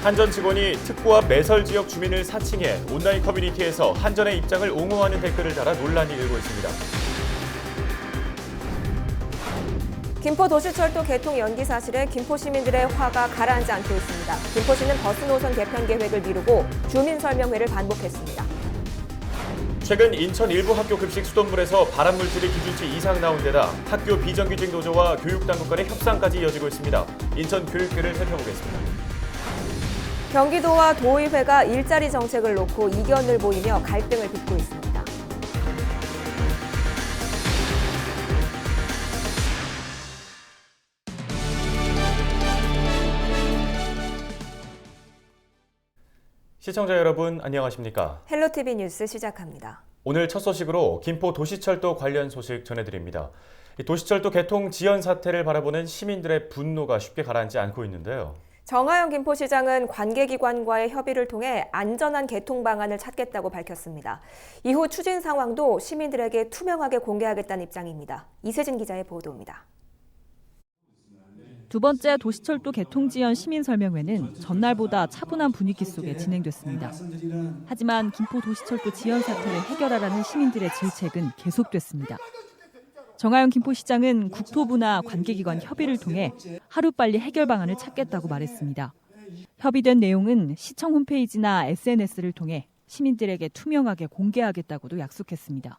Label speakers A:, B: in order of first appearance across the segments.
A: 한전 직원이 특구 앞 매설 지역 주민을 사칭해 온라인 커뮤니티에서 한전의 입장을 옹호하는 댓글을 달아 논란이 일고 있습니다.
B: 김포도시철도 개통 연기 사실에 김포 시민들의 화가 가라앉지 않고 있습니다. 김포시는 버스 노선 개편 계획을 미루고 주민 설명회를 반복했습니다.
A: 최근 인천 일부 학교 급식 수돗물에서 발암 물질이 기준치 이상 나온 데다 학교 비정규직 노조와 교육당국 간의 협상까지 이어지고 있습니다. 인천 교육계를 살펴보겠습니다.
B: 경기도와 도의회가 일자리 정책을 놓고 이견을 보이며 갈등을 빚고 있습니다.
A: 시청자 여러분 안녕하십니까?
B: 헬로티비 뉴스 시작합니다.
A: 오늘 첫 소식으로 김포 도시철도 관련 소식 전해드립니다. 도시철도 개통 지연 사태를 바라보는 시민들의 분노가 쉽게 가라앉지 않고 있는데요.
B: 정하영 김포시장은 관계기관과의 협의를 통해 안전한 개통 방안을 찾겠다고 밝혔습니다. 이후 추진 상황도 시민들에게 투명하게 공개하겠다는 입장입니다. 이세진 기자의 보도입니다.
C: 두 번째 도시철도 개통 지연 시민 설명회는 전날보다 차분한 분위기 속에 진행됐습니다. 하지만 김포 도시철도 지연 사태를 해결하라는 시민들의 질책은 계속됐습니다. 정하영 김포시장은 국토부나 관계기관 협의를 통해 하루빨리 해결 방안을 찾겠다고 말했습니다. 협의된 내용은 시청 홈페이지나 SNS를 통해 시민들에게 투명하게 공개하겠다고도 약속했습니다.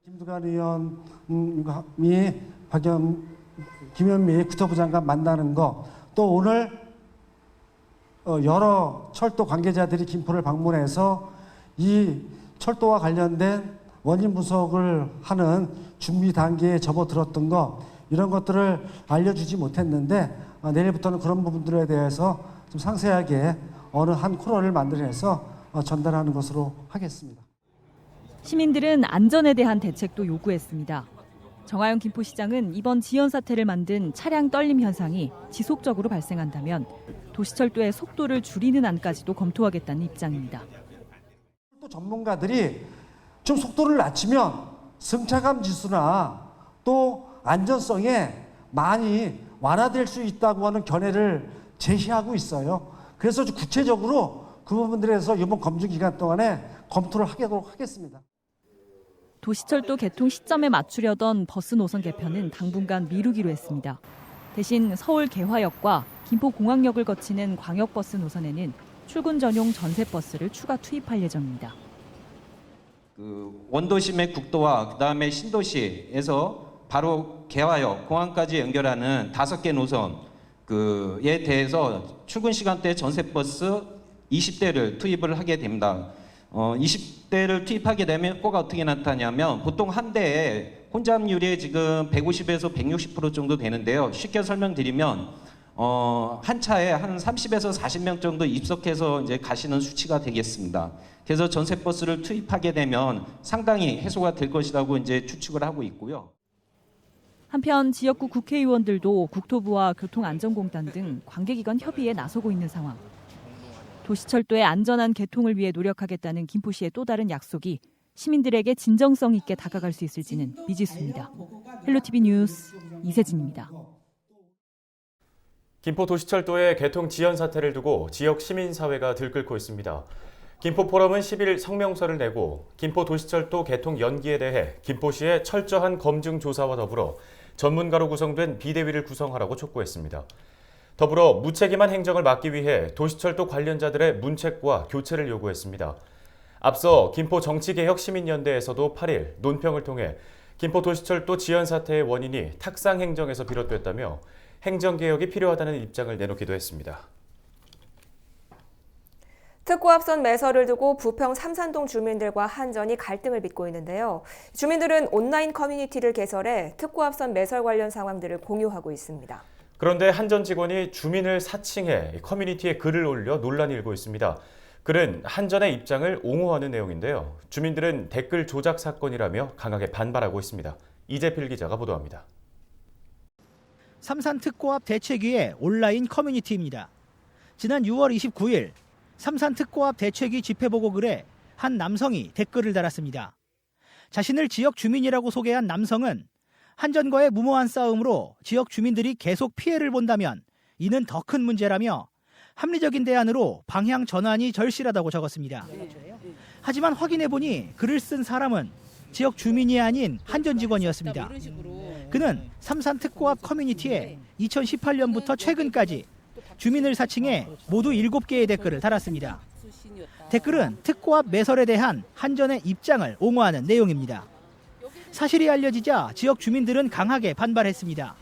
D: 김두관 의원이 김현미 국토부 장관 만나는 거, 또 오늘 여러 철도 관계자들이 김포를 방문해서 이 철도와 관련된 원인 분석을 하는 준비 단계에 접어들었던 거, 이런 것들을 알려주지 못했는데 내일부터는 그런 부분들에 대해서 좀 상세하게 어느 한 코너를 만들어서 전달하는 것으로 하겠습니다.
C: 시민들은 안전에 대한 대책도 요구했습니다. 정하영 김포시장은 이번 지연 사태를 만든 차량 떨림 현상이 지속적으로 발생한다면 도시철도의 속도를 줄이는 안까지도 검토하겠다는 입장입니다.
D: 또 전문가들이 좀 속도를 낮추면 승차감 지수나 또 안전성에 많이 완화될 수 있다고 하는 견해를 제시하고 있어요. 그래서 구체적으로 그 부분들에서 이번 검증 기간 동안에 검토를 하도록 하겠습니다.
C: 도시철도 개통 시점에 맞추려던 버스 노선 개편은 당분간 미루기로 했습니다. 대신 서울 개화역과 김포공항역을 거치는 광역버스 노선에는 출근 전용 전세버스를 추가 투입할 예정입니다.
E: 원도심의 국도와 그다음에 신도시에서 바로 개화역, 공항까지 연결하는 5개 노선에 대해서 출근 시간대 전세버스 20대를 투입을 하게 됩니다. 20대를 투입하게 되면 효과가 어떻게 나타나냐면 보통 한 대에 혼잡률이 지금 150에서 160% 정도 되는데요. 쉽게 설명드리면 한 차에 한 30에서 40명 정도 입석해서 이제 가시는 수치가 되겠습니다. 그래서 전세버스를 투입하게 되면 상당히 해소가 될 것이라고 이제 추측을 하고 있고요.
C: 한편 지역구 국회의원들도 국토부와 교통안전공단 등 관계기관 협의에 나서고 있는 상황. 도시철도의 안전한 개통을 위해 노력하겠다는 김포시의 또 다른 약속이 시민들에게 진정성 있게 다가갈 수 있을지는 미지수입니다. 헬로티비 뉴스 이세진입니다.
A: 김포 도시철도의 개통 지연 사태를 두고 지역 시민사회가 들끓고 있습니다. 김포포럼은 10일 성명서를 내고 김포 도시철도 개통 연기에 대해 김포시의 철저한 검증 조사와 더불어 전문가로 구성된 비대위를 구성하라고 촉구했습니다. 더불어 무책임한 행정을 막기 위해 도시철도 관련자들의 문책과 교체를 요구했습니다. 앞서 김포 정치개혁시민연대에서도 8일 논평을 통해 김포 도시철도 지연 사태의 원인이 탁상 행정에서 비롯됐다며 행정개혁이 필요하다는 입장을 내놓기도 했습니다.
B: 특구 앞선 매설을 두고 부평 삼산동 주민들과 한전이 갈등을 빚고 있는데요. 주민들은 온라인 커뮤니티를 개설해 특구 앞선 매설 관련 상황들을 공유하고 있습니다.
A: 그런데 한전 직원이 주민을 사칭해 커뮤니티에 글을 올려 논란이 일고 있습니다. 글은 한전의 입장을 옹호하는 내용인데요. 주민들은 댓글 조작 사건이라며 강하게 반발하고 있습니다. 이재필 기자가 보도합니다.
F: 삼산특고합 대책위의 온라인 커뮤니티입니다. 지난 6월 29일 삼산특고합 대책위 집회보고글에 한 남성이 댓글을 달았습니다. 자신을 지역 주민이라고 소개한 남성은 한전과의 무모한 싸움으로 지역 주민들이 계속 피해를 본다면 이는 더 큰 문제라며 합리적인 대안으로 방향 전환이 절실하다고 적었습니다. 하지만 확인해보니 글을 쓴 사람은 지역 주민이 아닌 한전 직원이었습니다. 그는 삼산 특고 앞 커뮤니티에 2018년부터 최근까지 주민을 사칭해 모두 7개의 댓글을 달았습니다. 댓글은 특고 앞 매설에 대한 한전의 입장을 옹호하는 내용입니다. 사실이 알려지자 지역 주민들은 강하게 반발했습니다.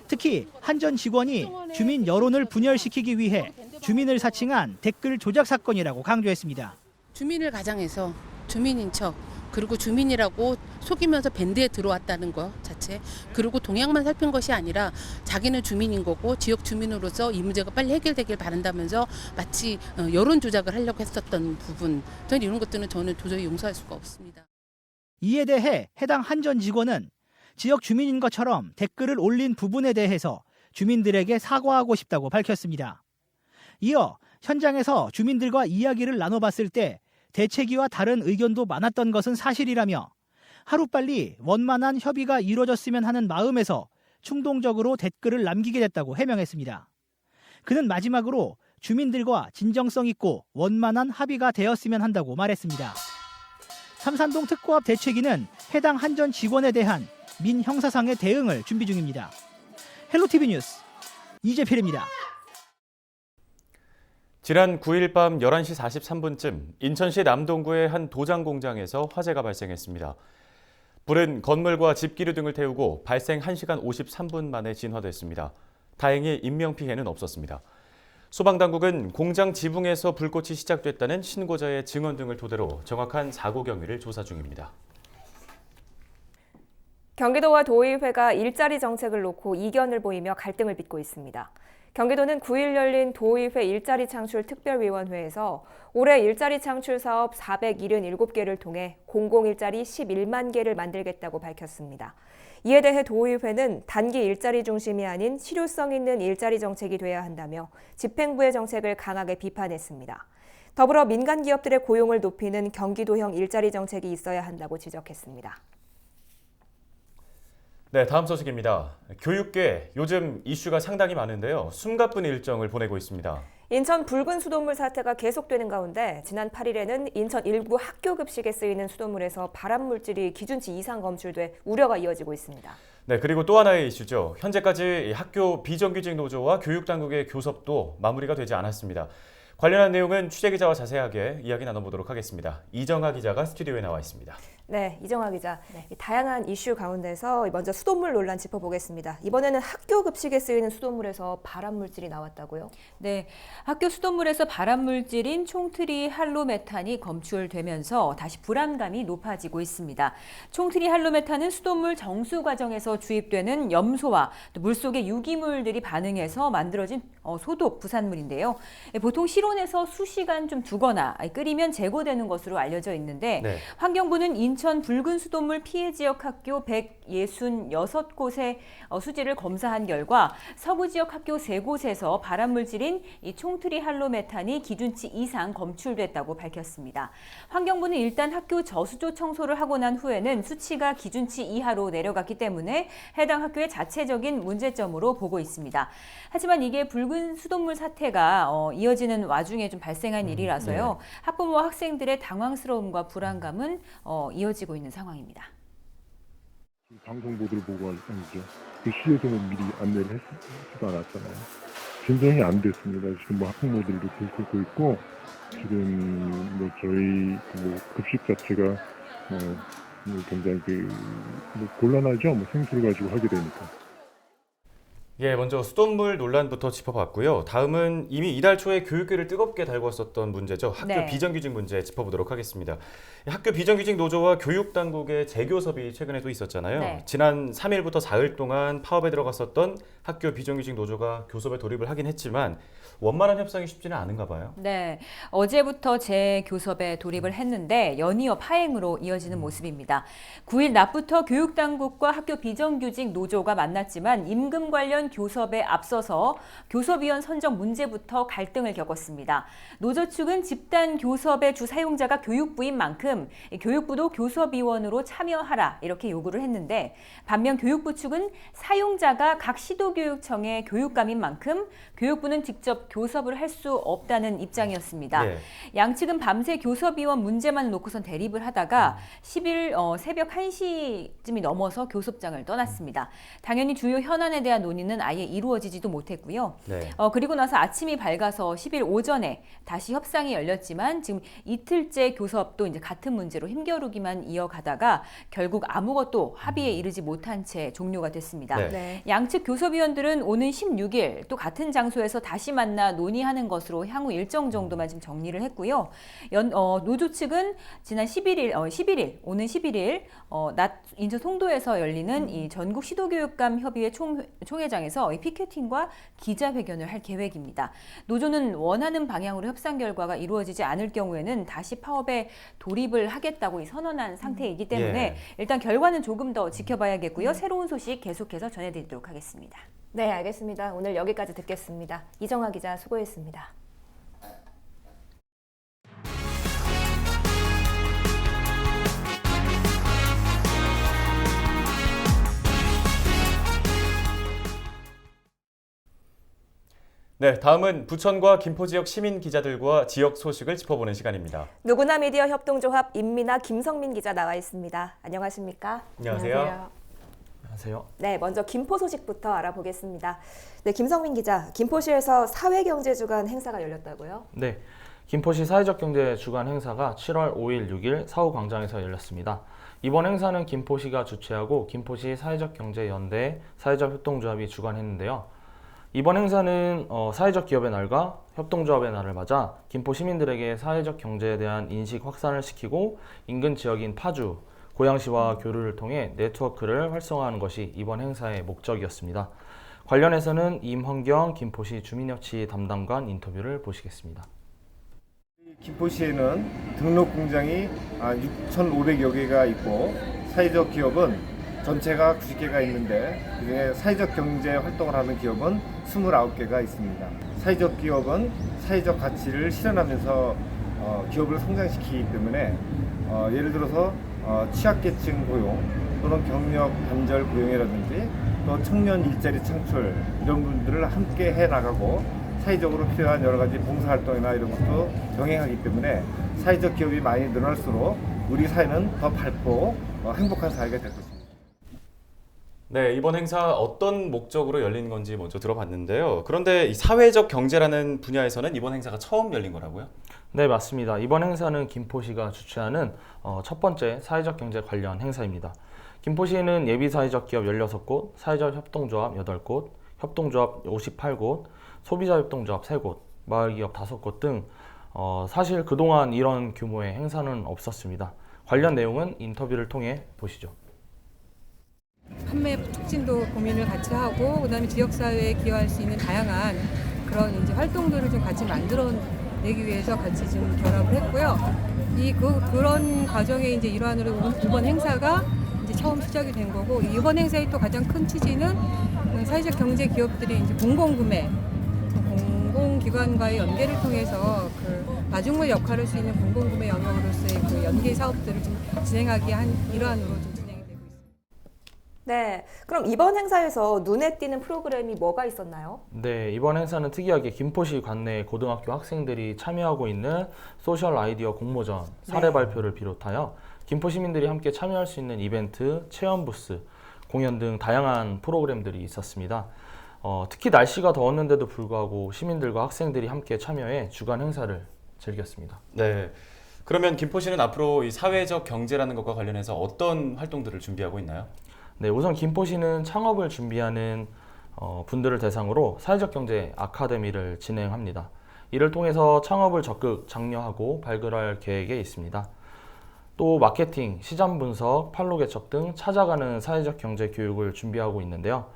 F: 특히 한전 직원이 주민 여론을 분열시키기 위해 주민을 사칭한 댓글 조작 사건이라고 강조했습니다.
G: 주민을 가장해서 주민인 척, 그리고 주민이라고 속이면서 밴드에 들어왔다는 것 자체, 그리고 동향만 살핀 것이 아니라 자기는 주민인 거고 지역 주민으로서 이 문제가 빨리 해결되길 바란다면서 마치 여론 조작을 하려고 했었던 부분, 이런 것들은 저는 도저히 용서할 수가 없습니다.
F: 이에 대해 해당 한전 직원은 지역 주민인 것처럼 댓글을 올린 부분에 대해서 주민들에게 사과하고 싶다고 밝혔습니다. 이어 현장에서 주민들과 이야기를 나눠봤을 때 대책위와 다른 의견도 많았던 것은 사실이라며 하루빨리 원만한 협의가 이루어졌으면 하는 마음에서 충동적으로 댓글을 남기게 됐다고 해명했습니다. 그는 마지막으로 주민들과 진정성 있고 원만한 합의가 되었으면 한다고 말했습니다. 삼산동 특고 앞 대책위는 해당 한전 직원에 대한 민형사상의 대응을 준비 중입니다. 헬로티비 뉴스 이재필입니다.
A: 지난 9일 밤 11시 43분쯤 인천시 남동구의 한 도장 공장에서 화재가 발생했습니다. 불은 건물과 집기류 등을 태우고 발생 1시간 53분 만에 진화됐습니다. 다행히 인명피해는 없었습니다. 소방당국은 공장 지붕에서 불꽃이 시작됐다는 신고자의 증언 등을 토대로 정확한 사고 경위를 조사 중입니다.
B: 경기도와 도의회가 일자리 정책을 놓고 이견을 보이며 갈등을 빚고 있습니다. 경기도는 9일 열린 도의회 일자리 창출 특별위원회에서 올해 일자리 창출 사업 477개를 통해 공공일자리 11만 개를 만들겠다고 밝혔습니다. 이에 대해 도의회는 단기 일자리 중심이 아닌 실효성 있는 일자리 정책이 돼야 한다며 집행부의 정책을 강하게 비판했습니다. 더불어 민간 기업들의 고용을 높이는 경기도형 일자리 정책이 있어야 한다고 지적했습니다.
A: 네, 다음 소식입니다. 교육계 요즘 이슈가 상당히 많은데요. 숨가쁜 일정을 보내고 있습니다.
B: 인천 붉은 수돗물 사태가 계속되는 가운데 지난 8일에는 인천 일부 학교 급식에 쓰이는 수돗물에서 발암물질이 기준치 이상 검출돼 우려가 이어지고 있습니다.
A: 네, 그리고 또 하나의 이슈죠. 현재까지 학교 비정규직 노조와 교육당국의 교섭도 마무리가 되지 않았습니다. 관련한 내용은 취재기자와 자세하게 이야기 나눠보도록 하겠습니다. 이정아 기자가 스튜디오에 나와 있습니다.
B: 네, 이정아 기자. 다양한 이슈 가운데서 먼저 수돗물 논란 짚어보겠습니다. 이번에는 학교 급식에 쓰이는 수돗물에서 발암물질이 나왔다고요?
H: 네, 학교 수돗물에서 발암물질인 총트리 할로메탄이 검출되면서 다시 불안감이 높아지고 있습니다. 총트리 할로메탄은 수돗물 정수 과정에서 주입되는 염소와 또 물속의 유기물들이 반응해서 만들어진 소독 부산물인데요. 보통 실온에서 수시간 좀 두거나 끓이면 제거되는 것으로 알려져 있는데
A: 네.
H: 환경부는 인천 붉은 수돗물 피해 지역 학교 166곳의 수질을 검사한 결과 서부 지역 학교 3곳에서 발암물질인 이 총트리 할로메탄이 기준치 이상 검출됐다고 밝혔습니다. 환경부는 일단 학교 저수조 청소를 하고 난 후에는 수치가 기준치 이하로 내려갔기 때문에 해당 학교의 자체적인 문제점으로 보고 있습니다. 하지만 이게 붉은 수돗물 사태가 이어지는 와중에 좀 발생한 일이라서요. 학부모와 학생들의 당황스러움과 불안감은 이어지고 있는 상황입니다.
I: 방송 보도를 보고 아니죠. 그 시에서는 미리 안내를 했지도 않았잖아요. 진정이 안 됐습니다. 지금 학부모들도 들고 있고 지금 저희 급식 자체가 굉장히 곤란하죠. 생수를 가지고 하게 되니까.
A: 예, 먼저 수돗물 논란부터 짚어봤고요. 다음은 이미 이달 초에 교육계를 뜨겁게 달궜었던 문제죠. 학교 비정규직 문제 짚어보도록 하겠습니다. 학교 비정규직 노조와 교육당국의 재교섭이 최근에 또 있었잖아요.
B: 네.
A: 지난 3일부터 4일 동안 파업에 들어갔었던 학교 비정규직 노조가 교섭에 돌입을 하긴 했지만 원만한 협상이 쉽지는 않은가 봐요.
H: 네, 어제부터 재교섭에 돌입을 했는데 연이어 파행으로 이어지는 모습입니다. 9일 낮부터 교육당국과 학교 비정규직 노조가 만났지만 임금 관련 교섭에 앞서서 교섭위원 선정 문제부터 갈등을 겪었습니다. 노조 측은 집단 교섭의 주 사용자가 교육부인 만큼 교육부도 교섭위원으로 참여하라 이렇게 요구를 했는데 반면 교육부 측은 사용자가 각 시도 시도교육청의 교육감인 만큼 교육부는 직접 교섭을 할 수 없다는 입장이었습니다.
A: 네.
H: 양측은 밤새 교섭위원 문제만 놓고선 대립을 하다가 10일 새벽 1시쯤이 넘어서 교섭장을 떠났습니다. 당연히 주요 현안에 대한 논의는 아예 이루어지지도 못했고요.
A: 네.
H: 그리고 나서 아침이 밝아서 10일 오전에 다시 협상이 열렸지만 지금 이틀째 교섭도 이제 같은 문제로 힘겨루기만 이어가다가 결국 아무것도 합의에 이르지 못한 채 종료가 됐습니다.
A: 네.
B: 네.
H: 양측 교섭위원들은 오는 16일 또 같은 장소에서 다시 만나 논의하는 것으로 향후 일정 정도만 지금 정리를 했고요. 노조 측은 지난 11일 오는 11일 낮 인천 송도에서 열리는 이 전국 시도교육감 협의회 총회장에서 이 피켓팅과 기자회견을 할 계획입니다. 노조는 원하는 방향으로 협상 결과가 이루어지지 않을 경우에는 다시 파업에 돌입을 하겠다고 선언한 상태이기 때문에
A: 예.
H: 일단 결과는 조금 더 지켜봐야겠고요. 새로운 소식 계속해서 전해드리도록 하겠습니다.
B: 네, 알겠습니다. 오늘 여기까지 듣겠습니다. 이정아 기자 수고했습니다.
A: 네, 다음은 부천과 김포 지역 시민 기자들과 지역 소식을 짚어보는 시간입니다.
B: 누구나 미디어 협동조합 임미나 김성민 기자 나와 있습니다. 안녕하십니까?
A: 안녕하세요.
J: 안녕하세요.
B: 네, 먼저 김포 소식부터 알아보겠습니다. 네, 김성민 기자, 김포시에서 사회경제주간 행사가 열렸다고요?
J: 네, 김포시 사회적 경제 주간 행사가 7월 5일, 6일 사후광장에서 열렸습니다. 이번 행사는 김포시가 주최하고 김포시 사회적 경제 연대 사회적 협동조합이 주관했는데요. 이번 행사는 사회적 기업의 날과 협동조합의 날을 맞아 김포 시민들에게 사회적 경제에 대한 인식 확산을 시키고 인근 지역인 파주, 고양시와 교류를 통해 네트워크를 활성화하는 것이 이번 행사의 목적이었습니다. 관련해서는 임헌경 김포시 주민협치 담당관 인터뷰를 보시겠습니다.
K: 김포시에는 등록 공장이 6,500여 개가 있고 사회적 기업은 전체가 90개가 있는데 그중에 사회적 경제 활동을 하는 기업은 29개가 있습니다. 사회적 기업은 사회적 가치를 실현하면서 기업을 성장시키기 때문에 예를 들어서 취약계층 고용 또는 경력 단절 고용이라든지 또 청년 일자리 창출 이런 분들을 함께 해나가고 사회적으로 필요한 여러 가지 봉사활동이나 이런 것도 병행하기 때문에 사회적 기업이 많이 늘어날수록 우리 사회는 더 밝고 행복한 사회가 될 것입니다.
A: 네, 이번 행사 어떤 목적으로 열린 건지 먼저 들어봤는데요. 그런데 이 사회적 경제라는 분야에서는 이번 행사가 처음 열린 거라고요?
J: 네, 맞습니다. 이번 행사는 김포시가 주최하는 첫 번째 사회적 경제 관련 행사입니다. 김포시에는 예비 사회적 기업 16곳, 사회적 협동조합 8곳, 협동조합 58곳, 소비자 협동조합 3곳, 마을기업 5곳 등 사실 그동안 이런 규모의 행사는 없었습니다. 관련 내용은 인터뷰를 통해 보시죠.
L: 판매 촉진도 고민을 같이 하고 그다음에 지역사회에 기여할 수 있는 다양한 그런 이제 활동들을 좀 같이 만들어내기 위해서 같이 좀 결합을 했고요. 그런 과정의 이제 일환으로 이번 행사가 이제 처음 시작이 된 거고 이번 행사의 또 가장 큰 취지는 사회적 경제 기업들이 이제 공공구매, 공공기관과의 연계를 통해서 그 마중물 역할을 할 수 있는 공공구매 영역으로서의 그 연계 사업들을 좀 진행하기 한 일환으로 좀 진행이 되고 있습니다.
B: 네, 그럼 이번 행사에서 눈에 띄는 프로그램이 뭐가 있었나요?
J: 네, 이번 행사는 특이하게 김포시 관내 고등학교 학생들이 참여하고 있는 소셜 아이디어 공모전 사례 발표를 비롯하여 김포 시민들이 함께 참여할 수 있는 이벤트, 체험 부스, 공연 등 다양한 프로그램들이 있었습니다. 특히 날씨가 더웠는데도 불구하고 시민들과 학생들이 함께 참여해 주간 행사를 즐겼습니다.
A: 네. 그러면 김포시는 앞으로 이 사회적 경제라는 것과 관련해서 어떤 활동들을 준비하고 있나요?
J: 네, 우선 김포시는 창업을 준비하는 분들을 대상으로 사회적 경제 아카데미를 진행합니다. 이를 통해서 창업을 적극 장려하고 발굴할 계획에 있습니다. 또 마케팅, 시장 분석, 판로 개척 등 찾아가는 사회적 경제 교육을 준비하고 있는데요.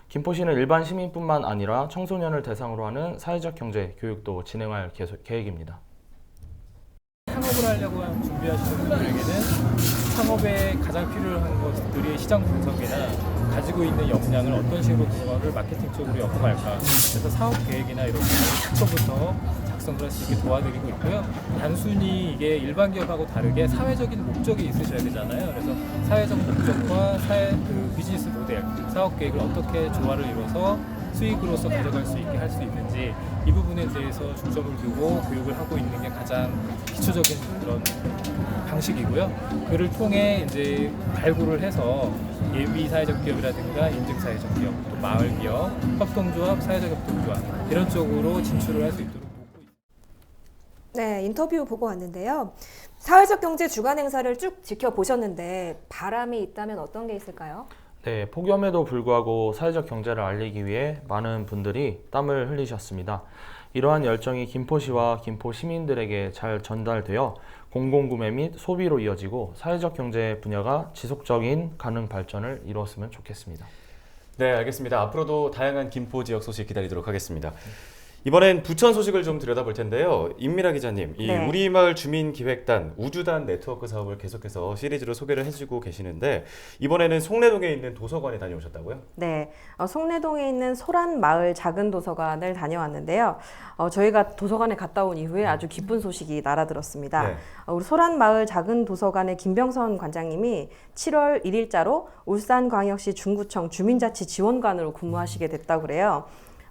J: 김포시는 일반 시민뿐만 아니라 청소년을 대상으로 하는 사회적 경제 교육도 진행할 계획입니다.
M: 창업을 하려고 준비하시는 분들에게는 창업에 가장 필요한 것들이 시장 분석이나 가지고 있는 역량을 어떤 식으로 그거를 마케팅 쪽으로 엮어갈까, 그래서 사업 계획이나 이런 것부터 작성을 할 수 있게 도와드리고 있고요. 단순히 이게 일반 기업하고 다르게 사회적인 목적이 있으셔야 되잖아요. 그래서 사회적 목적과 비즈니스 모델, 사업 계획을 어떻게 조화를 이뤄서 수익으로서 가져갈 수 있게 할 수 있는지 이 부분에 대해서 중점을 두고 교육을 하고 있는 게 가장 기초적인 그런 방식이고요. 그를 통해 이제 발굴을 해서 예비 사회적 기업이라든가 인증 사회적 기업, 또 마을 기업, 협동조합, 사회적 협동조합 이런 쪽으로 진출을 할 수 있도록 보고 있습니다.
B: 네, 인터뷰 보고 왔는데요. 사회적 경제 주간 행사를 쭉 지켜보셨는데 바람이 있다면 어떤 게 있을까요?
J: 네, 폭염에도 불구하고 사회적 경제를 알리기 위해 많은 분들이 땀을 흘리셨습니다. 이러한 열정이 김포시와 김포 시민들에게 잘 전달되어 공공구매 및 소비로 이어지고 사회적 경제 분야가 지속적인 가능 발전을 이루었으면 좋겠습니다.
A: 네, 알겠습니다. 앞으로도 다양한 김포 지역 소식 기다리도록 하겠습니다. 이번엔 부천 소식을 좀 들여다볼 텐데요. 임미라 기자님, 이
B: 네.
A: 우리마을 주민기획단 우주단 네트워크 사업을 계속해서 시리즈로 소개를 해주고 계시는데 이번에는 송내동에 있는 도서관에 다녀오셨다고요?
N: 네, 송내동에 있는 소란마을 작은 도서관을 다녀왔는데요. 저희가 도서관에 갔다 온 이후에 아주 기쁜 소식이 날아들었습니다.
A: 네.
N: 우리 소란마을 작은 도서관의 김병선 관장님이 7월 1일자로 울산광역시 중구청 주민자치 지원관으로 근무하시게 됐다고 그래요.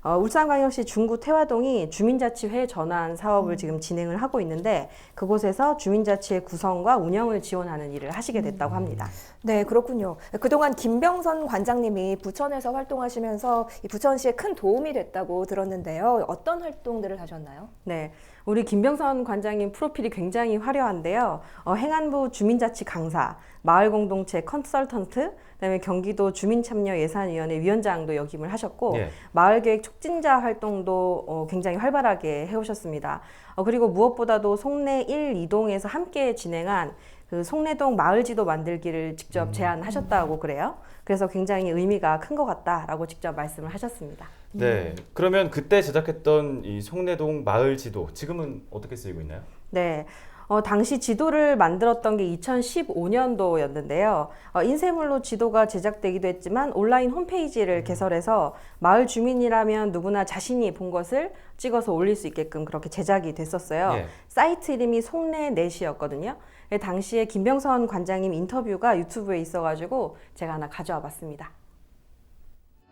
N: 울산광역시 중구 태화동이 주민자치회 전환 사업을 지금 진행을 하고 있는데 그곳에서 주민자치의 구성과 운영을 지원하는 일을 하시게 됐다고 합니다.
B: 네, 그렇군요. 그동안 김병선 관장님이 부천에서 활동하시면서 이 부천시에 큰 도움이 됐다고 들었는데요. 어떤 활동들을 하셨나요?
N: 네, 우리 김병선 관장님 프로필이 굉장히 화려한데요. 행안부 주민자치 강사, 마을공동체 컨설턴트, 그다음에 경기도 주민참여예산위원회 위원장도 역임을 하셨고
A: 예.
N: 마을계획 촉진자 활동도 굉장히 활발하게 해오셨습니다. 그리고 무엇보다도 송내 1, 2동에서 함께 진행한 그 송내동 마을지도 만들기를 직접 제안하셨다고 그래요. 그래서 굉장히 의미가 큰 것 같다라고 직접 말씀을 하셨습니다.
A: 네, 그러면 그때 제작했던 이 송내동 마을 지도 지금은 어떻게 쓰이고 있나요?
N: 네. 당시 지도를 만들었던 게 2015년도였는데요. 인쇄물로 지도가 제작되기도 했지만 온라인 홈페이지를 개설해서 마을 주민이라면 누구나 자신이 본 것을 찍어서 올릴 수 있게끔 그렇게 제작이 됐었어요.
A: 예.
N: 사이트 이름이 송내넷이었거든요. 당시에 김병선 관장님 인터뷰가 유튜브에 있어가지고 제가 하나 가져와 봤습니다.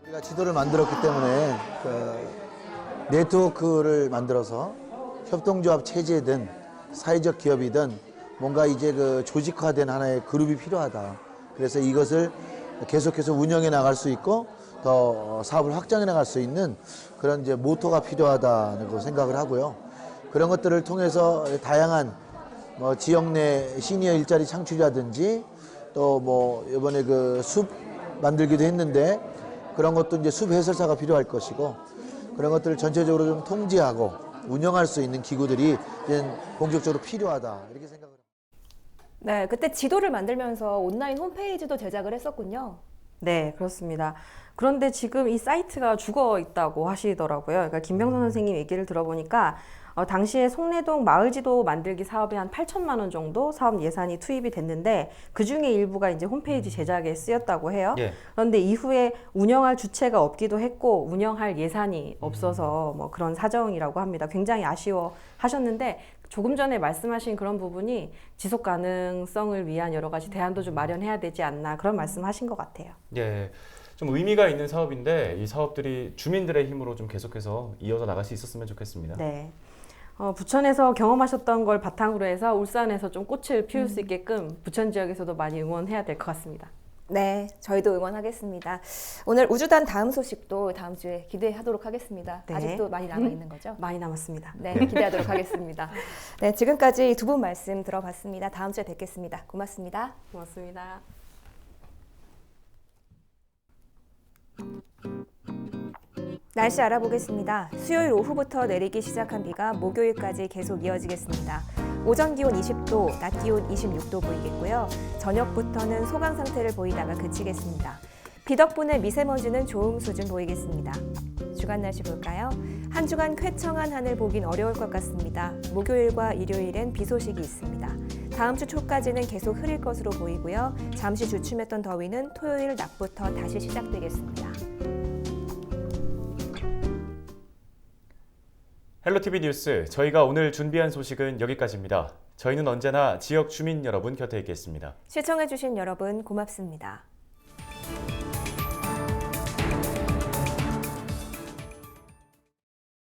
O: 우리가 지도를 만들었기 때문에 네트워크를 만들어서 협동조합 체제든 사회적 기업이든 뭔가 이제 그 조직화된 하나의 그룹이 필요하다. 그래서 이것을 계속해서 운영해 나갈 수 있고 더 사업을 확장해 나갈 수 있는 그런 이제 모토가 필요하다는 생각을 하고요. 그런 것들을 통해서 다양한 뭐 지역 내 시니어 일자리 창출이라든지 또 뭐 이번에 그 숲 만들기도 했는데 그런 것도 이제 숲 해설사가 필요할 것이고 그런 것들을 전체적으로 좀 통제하고 운영할 수 있는 기구들이 이제 본격적으로 필요하다 이렇게 생각을 합니다.
B: 네, 그때 지도를 만들면서 온라인 홈페이지도 제작을 했었군요.
N: 네, 그렇습니다. 그런데 지금 이 사이트가 죽어 있다고 하시더라고요. 그러니까 김병선 선생님 얘기를 들어보니까 당시에 송내동 마을지도 만들기 사업에 한 8천만 원 정도 사업 예산이 투입이 됐는데 그 중에 일부가 이제 홈페이지 제작에 쓰였다고 해요.
A: 예.
N: 그런데 이후에 운영할 주체가 없기도 했고 운영할 예산이 없어서 뭐 그런 사정이라고 합니다. 굉장히 아쉬워하셨는데 조금 전에 말씀하신 그런 부분이 지속 가능성을 위한 여러 가지 대안도 좀 마련해야 되지 않나 그런 말씀하신 것 같아요.
A: 예. 좀 의미가 있는 사업인데 이 사업들이 주민들의 힘으로 좀 계속해서 이어서 나갈 수 있었으면 좋겠습니다.
N: 네. 부천에서 경험하셨던 걸 바탕으로 해서 울산에서 좀 꽃을 피울 수 있게끔 부천 지역에서도 많이 응원해야 될 것 같습니다.
B: 네, 저희도 응원하겠습니다. 오늘 우주단 다음 소식도 다음 주에 기대하도록 하겠습니다.
N: 네.
B: 아직도 많이 남아있는 거죠?
N: 많이 남았습니다.
B: 네, 기대하도록 하겠습니다. 네, 지금까지 두 분 말씀 들어봤습니다. 다음 주에 뵙겠습니다. 고맙습니다.
N: 고맙습니다.
B: 날씨 알아보겠습니다. 수요일 오후부터 내리기 시작한 비가 목요일까지 계속 이어지겠습니다. 오전 기온 20도, 낮 기온 26도 보이겠고요. 저녁부터는 소강 상태를 보이다가 그치겠습니다. 비 덕분에 미세먼지는 좋음 수준 보이겠습니다. 주간 날씨 볼까요? 한 주간 쾌청한 하늘 보긴 어려울 것 같습니다. 목요일과 일요일엔 비 소식이 있습니다. 다음 주 초까지는 계속 흐릴 것으로 보이고요. 잠시 주춤했던 더위는 토요일 낮부터 다시 시작되겠습니다.
A: 헬로티비 뉴스, 저희가 오늘 준비한 소식은 여기까지입니다. 저희는 언제나 지역 주민 여러분 곁에 있겠습니다.
B: 시청해주신 여러분 고맙습니다.